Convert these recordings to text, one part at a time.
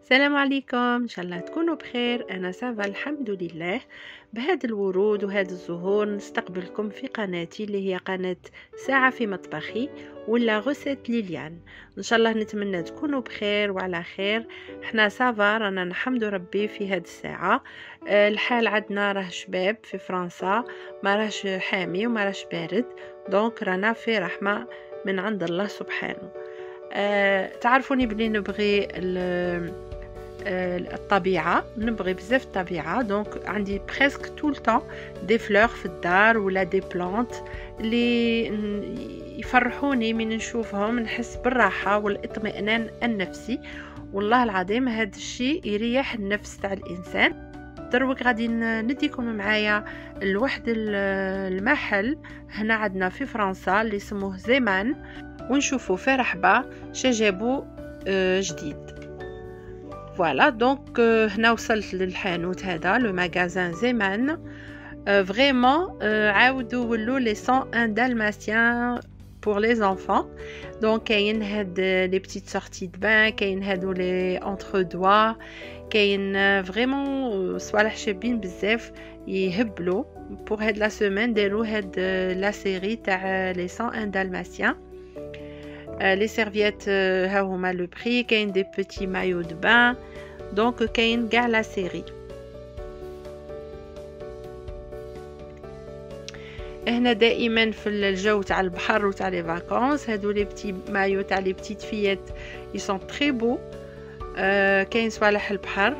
السلام عليكم، ان شاء الله تكونوا بخير. انا سافا الحمد لله. بهذا الورود وهذا الزهور نستقبلكم في قناتي اللي هي قناة ساعة في مطبخي ولا غوسيت ليليان. ان شاء الله نتمنى تكونوا بخير وعلى خير. احنا سافا رانا نحمد ربي في هذه الساعة. الحال عندنا راه شباب في فرنسا، ما راهش حامي وما راهش بارد، دونك رانا في رحمة من عند الله سبحانه. تعرفوني بلي نبغي الطبيعه، نبغي بزاف الطبيعه، دونك عندي بريسك طول طون دي فلور في الدار ولا دي بلانت اللي يفرحوني من نشوفهم، نحس بالراحه والاطمئنان النفسي. والله العظيم هذا الشيء يريح النفس تاع الانسان. دروك غادي نديكم معايا لواحد المحل هنا عندنا في فرنسا اللي اسمه زيمان، ونشوفوا في رحبه شجابو جديد. فوالا دونك هنا وصلت للحانوت هذا لو ماغازان زيمان. فريمون عاودوا ولوا لي 101 دالماتيان pour les enfants. دونك كاين هاد لي بتيت سورتي د بان، كاين هادو لي انتر دوا، كاين فريمون صوالح شابين بزاف يهبلوا. pour هاد لا سيمين داروا هاد لا سيري تاع لي 101 دالماتيان. les serviettes ها هما لو بري، كاين دي بيتي مايو دو بان، دونك كاين كاع لا سيري. هنا دائما في الجو تاع البحر وتاع لي فاكونس هادو لي بتي مايو تاع لي بتيت فيات ils sont très beaux. كاين صوالح البحر،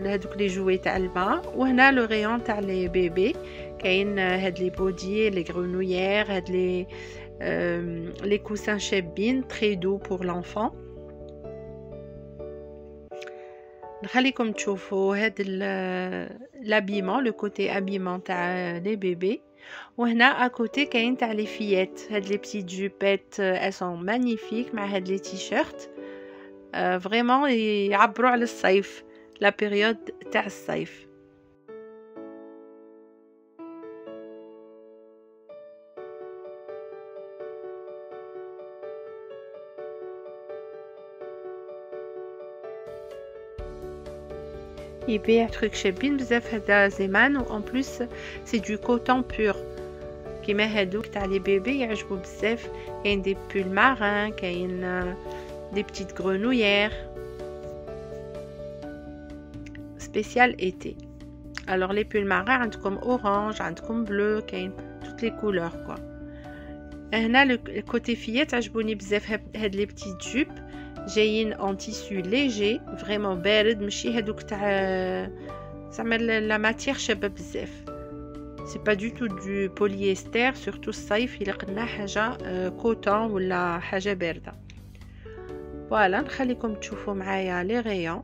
هادوك لي جوي تاع الماء. وهنا لو ريون تاع لي بيبي، كاين هاد لي بودي لي غرونويير، هاد لي les coussins شابين très doux pour l'enfant. نخليكم تشوفوا هاد l'habillement، le côté habillement تاع les bébés. وهنا à côté كاين تاع les fillettes، هاد les petites jupettes elles sont magnifiques مع هاد les t-shirts vraiment يعبروا على الصيف، la période تاع الصيف. يبيع تروك شابين بزاف هذا زمان، و ان بليس سي دو كوتون بور كيما هادوك تاع لي بيبي يعجبوا بزاف. كاين دي بول مارين، كاين دي بتيت غرونويير سبيسيال ايتي. الوغ لي بول مارين عندكم اورانج، عندكم بلو، كاين توت لي كولور كوا. هنا الكوتي فيات عجبوني بزاف هاد لي بتيت جوب جايين ان تيسو ليجي فريمون بارد، ماشي هادوك تاع زعما لا ماتيير شابه بزاف، سي با دو تو دو بوليستر. سورتو الصيف الا قلنا حاجه كوتون ولا حاجه بارده. فوالا نخليكم تشوفوا معايا لي غيون.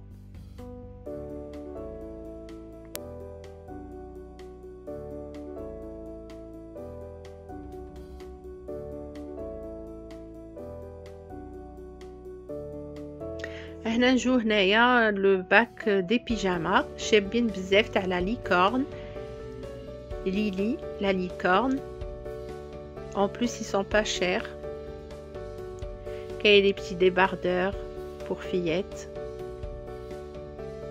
هنا نجو هنايا لو باك دي بيجاما شابين بزاف تاع لا ليكورن، ليلي لا ليكورن. en plus ils sont pas chers. كاين des petits débardeurs pour fillettes,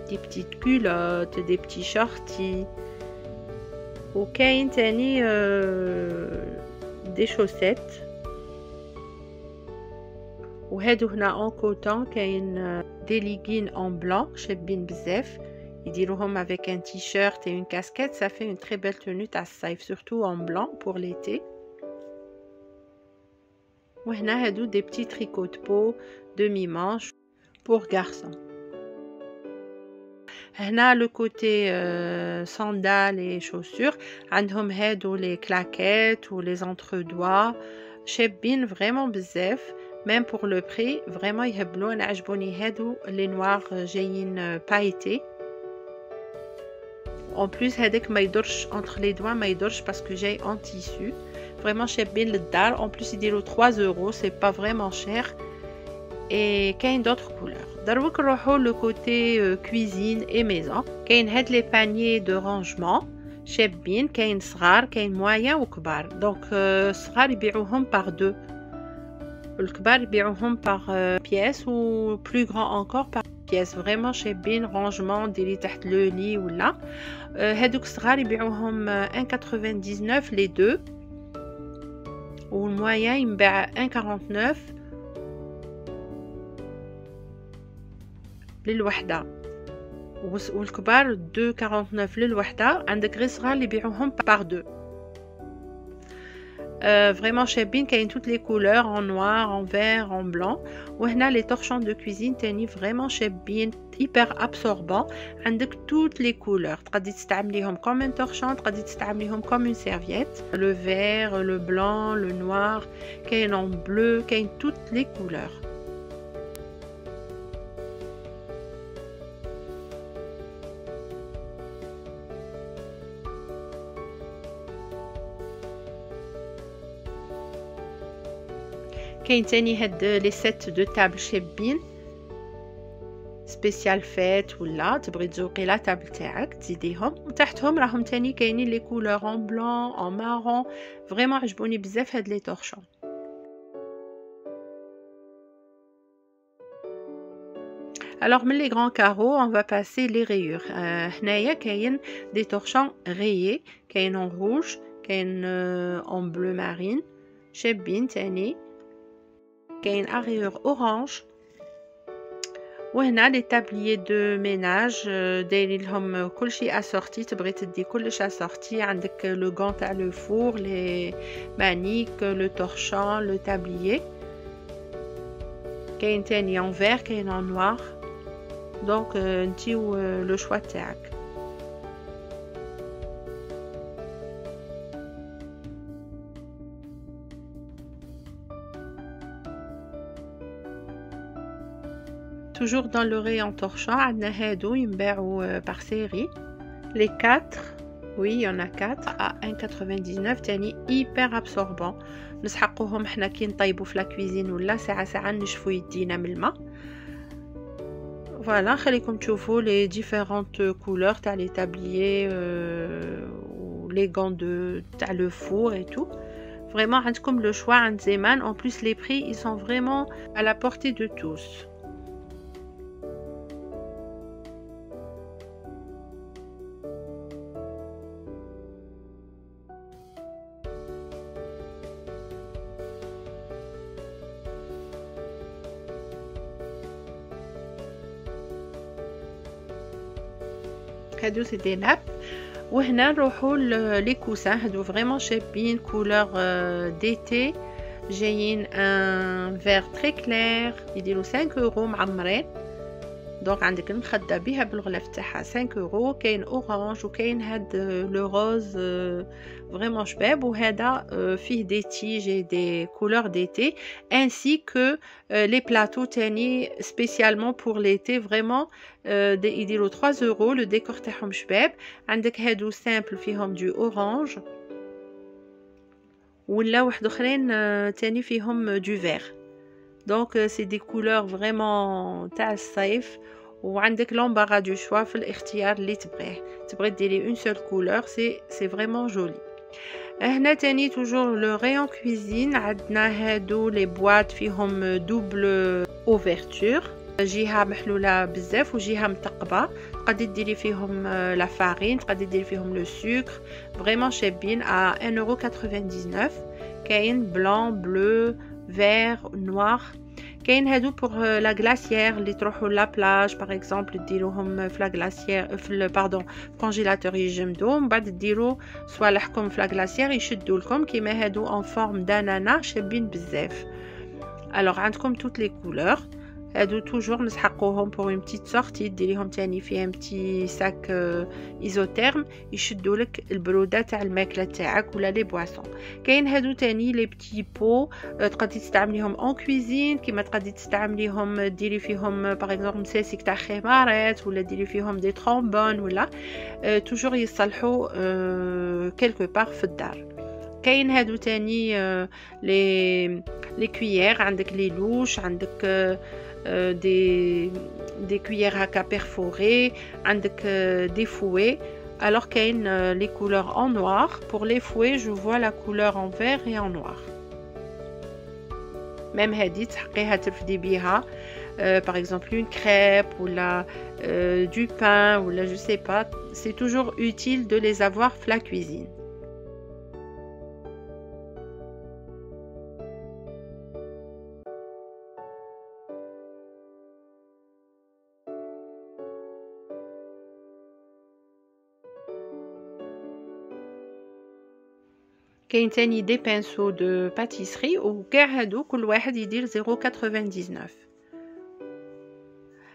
des petites culottes, des petits shorties. وكاين تاني des chaussettes. وهادو هنا اون كوتون كاين دي ليغين اون بلان شابين بزاف، يديروهم افيك ان تي شيرت اي اون كاسكيت، ça fait une très belle tenue تاع الصيف surtout en blanc pour l'été. وهنا هادو دي بتي تريكو دو بو دمي مانش pour garçon. هنا لو كوتي ساندال اي شوسور عندهم هادو لي كلاكيت و لي زونتر دوا شابين فريمون بزاف. même pour le prix vraiment يهبلوا. انا عجبوني هادو لي نوار جايين بايتي. en plus هذاك ما يدورش entre les doigts، ما يدورش باسكو جاي en tissu vraiment شابين للدار. en plus يديروا 3 euros، c'est pas vraiment cher. et كاين d'autres couleurs. دروك نروحوا لو كوتي cuisine et maison. كاين هاد لي paniers de rangement شابين، كاين صغار كاين موين وكبار. دونك صغار يبيعوهم par 2، الكبار يبيعوهم par pièce و plus grand encore par بياس فريمون شابين رونجمون ديري تحت لو لي ولا. هادوك الصغار يبيعوهم 1.99 لي دو، والمويان ينباع 1.49 للوحده، والكبار 2.49 للوحده. عندك غير صغار اللي يبيعوهم بار دو. فريمون شابين، كاين توت لي كولور، ان نوار، ان فير، ان بلون. وهنا لي طورشون دو كويزين تاني فريمون شابين، hyper absorbant. عندك توت لي كولور، تقدري تستعمليهم كوم ان طورشون، تقدري تستعمليهم كوم اون سيرفييت. لو فير، لو بلون، لو نوار، كاين ان بلو، كاين توت لي كولور. كاين تاني هاد لي سيت دو تابل شابين، سبيسيال فيت ولا تبغي تزوقي لا تابل تاعك تزيديهم. وتحتهم راهم تاني كاينين لي كولور ان بلون، ان مارون. فريمون عجبوني بزاف هاد لي طورشون. Alors من les grands carreaux on va passer les rayures. هنايا كاين des torchons rayés، كاين en rouge، كاين en bleu marine شابين تاني. كاين rayures orange. وهنا لي تابليي دو ميناج دايرين لهم كلشي اسورتي، تبغي تدي كلش اسورتي. عندك لو غون تاع لو فور، لي مانيك، لو طورشون، لو تابليي. كاين تاني en vert، كاين en noir. دونك انتي لو شوا تاعك. toujours dans le rayon torchon عندنا هادو ينباعوا par série les 4. oui il y en a 4 à 1.99 تاني hyper absorbant. نسحقوهم حنا كي نطيبوا في لا كويزين ولا ساعه نشفوا يدينا من الماء. فوالا خليكم تشوفوا لي ديفيرونت كولور تاع لي تابليي و لي غون دو تاع لو فور et tout. Vraiment عندكم le choix عند زمان. en plus les prix ils sont vraiment à la portée de tous. هادو سي دي ناب. وهنا نروحو لي كوسان، هادو فريمون شابين كولور ديتي، جايين ان فير تري كلير يديروا 5 اورو معمرين. دونك عندك المخده بها بالغلاف تاعها 5 اورو. كاين اورانج وكاين هاد لو روز فريمون شباب. وهذا فيه دي تيجي دي كولور ديتي ainsi que les plateaux تاني spécialement pour l'été فريمون يديروا 3 اورو. لو ديكور تاعهم شباب. عندك هادو سامبل فيهم دو اورانج ولا واحد اخرين تاني فيهم دو فير. دونك سي دي كولور فريمون تاع الصيف. وعندك لومبارا دو شوا في الاختيار اللي تبغي ديري اون سول كولور. سي فريمون جولي. هنا تاني توجور لو ريون كويزين عندنا هادو لي بواط فيهم دوبل اوفرتور، جهه محلوله بزاف وجهه متقبه. تقدري ديري فيهم لا فارين، تقدري ديري فيهم لو سكر. فريمون شابين à 1.99€. كاين بلون، بلو، فير، نوار. كاين هادو بور لا غلاسيير اللي تروحوا لا بلاج باغ اكزومبل ديروهم في لا غلاسيير في باردون كونجيلاتور يجمدوا، من بعد ديروا صوالحكم في لا غلاسيير يشدوا لكم. كيما هادو اون فورم دانانا شابين بزاف. الوغ عندكم توت لي كولور. هادو توجور نسحقوهم بور اون بتيت سورتي، ديريهم تاني في ان بتي ساك ايزوتيرم يشدوا لك البروده تاع الماكله تاعك ولا لي بواسون. كاين هادو تاني لي بتي بو تقدري تستعمليهم اون كويزين، كيما تقدري تستعمليهم ديري فيهم باغ اكزومبل مساسك تاع خمارات ولا ديري فيهم دي ترومبون ولا توجور يصلحوا كيلكو بار في الدار. كاين هادو تاني لي كويير، عندك لي لوش، عندك des cuillères هكا perforées، عندك des fouets. alors كاين les couleurs en noir. pour les fouets je vois la couleur en vert et en noir. même هادي تحقيها ترفدي بيها par exemple une crêpe ou du pain ou je sais pas, c'est toujours utile de les avoir dans la cuisine. كاين تاني دي بانسو دو باتيسري وكاع هادو كل واحد يدير 0.99.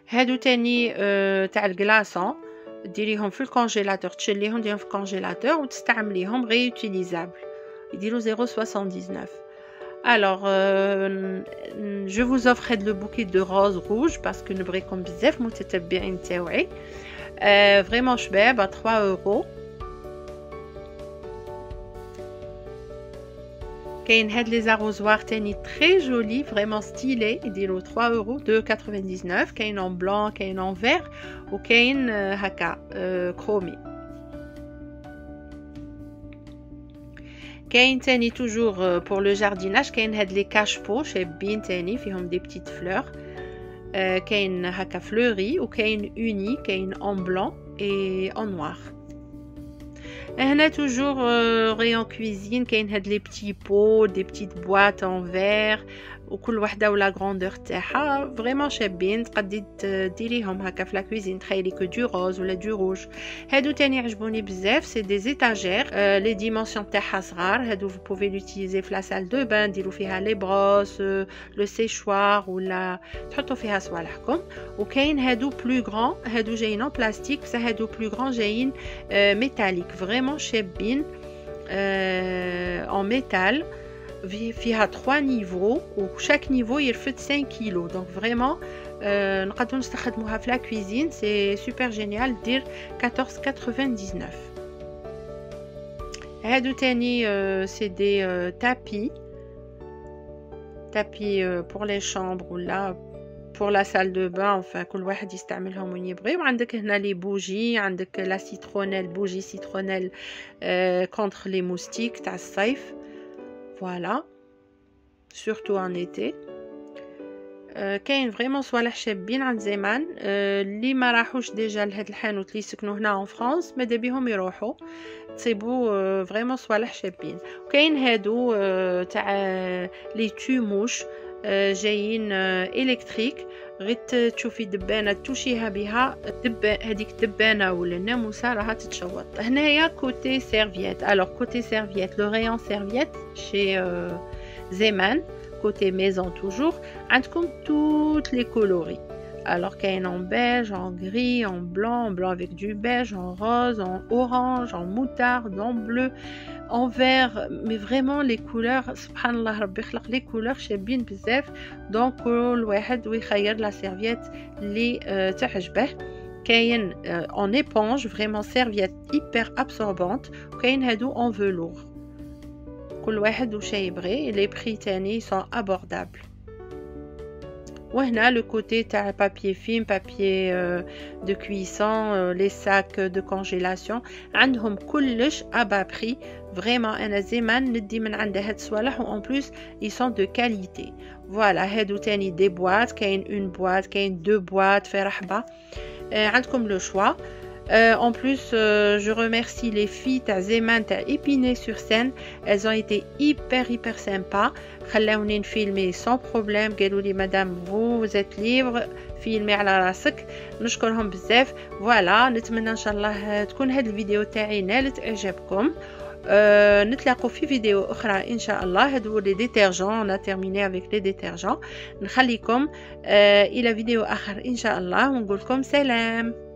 هادو تاني تاع الكلاصون ديريهم في الكونجيلاتور، تشليهم ديرهم في الكونجيلاتور وتستعمليهم ريوتيليزابل، يديروا 0.79. Alors, je vous offre le bouquet de roses rouges parce que نبغيكم بزاف متتبعين تاوعي. Vraiment شباب à 3 €. كاين هاد لي زاروزوار تاني très joli, vraiment stylé، يديروا 3 € 2,99. كاين en blanc كاين en vert وكاين هكا كرومي. كاين تاني توجور pour le jardinage كاين هاد لي كاش بو شابين تاني فيهم دي بتيت فلور. كاين هكا فلوري وكاين اوني، كاين en blanc et en noir. هنا توجور rayon cuisine كاين هاد لي بتي بو دي بتيت بواط en verre وكل وحده ولا غروندور تاعها فريمون شابين، تقدري ديريهم هكا في لا كويزين، تخيلي كو دو روز ولا دو روج. هادو تاني عجبوني بزاف، سي دي زيتاجير لي ديمونسيون تاعها صغار. هادو vous pouvez l'utiliser في لا سال دو بان، ديروا فيها لي بروس لو سيشوار ولا تحطوا فيها صوالحكم. وكاين هادو بلو غران، هادو جايين بلاستيك بصح هادو بلو غران جايين ميتاليك فريمون شابين en métal. فيها 3 نيفو وشاك نيفو يرفد 5 كيلو، دونك فريمون نقدروا نستخدموها في لا كويزين، سي سوبر جينيال. دير 14,99. هادو تاني سي دي تابي بور لي شامبر ولا pour la salle de bain، enfin كل واحد يستعملهم وين يبغي. وعندك هنا لي بوجي، عندك لا سيترونيل، بوجي سيترونيل contre les moustiques تاع الصيف. Voilà, surtout en été. كاين فريمون صوالح شابين عند زمان. اللي ما راحوش ديجا لهاد الحانوت اللي يسكنوا هنا en France ماذا بيهم يروحوا، تصيبوا فريمون صوالح شابين. وكاين هادو تاع لي توموش جايين الكتريك، غير تشوفي دبانه توشيها بها هذيك الدبانه ولا الناموسه راها تتشوط. هنايا كوتي سيرفييت، الوغ كوتي سيرفييت لو ريون سيرفييت شي زيمان كوتي ميزون توجور عندكم توت لي كولوري. Alors كاين en beige, en gris, en blanc avec du beige, en rose, en orange, en moutarde, en bleu, en vert, mais vraiment les couleurs subhanallah ربي خلق les couleurs شابين بزاف. دونك كل واحد ويخير لا سيرفييت اللي تعجبه. كاين en éponge vraiment serviette hyper absorbante، وكاين هادو en velours. كل واحد وش يبغي. les prix تاني sont abordables. وهنا le côté تاع papier film, papier de cuisson, les sacs de congélation عندهم كلش à bas prix. vraiment انا زمان ندي من عند هاد الصوالح و en plus ils sont de qualité. voilà هادو تاني دي بواط، كاين une boîte كاين 2 boîtes في رحبة. عندكم le choix. En plus, je remercie les filles تاع زمان تاع Épinay-sur-Seine. Elles ont été hyper sympas. خلاوني نفيلمي sans problème. قالوا لي مدام vous êtes libre فيلمي على راسك. نشكرهم بزاف. فوالا نتمنى ان شاء الله تكون هذا الفيديو تاعي نالت اعجابكم. نتلاقوا في فيديو اخرى ان شاء الله. هادو لي ديتيرجون، on a terminé avec les détergents. نخليكم الى فيديو اخر ان شاء الله ونقول لكم سلام.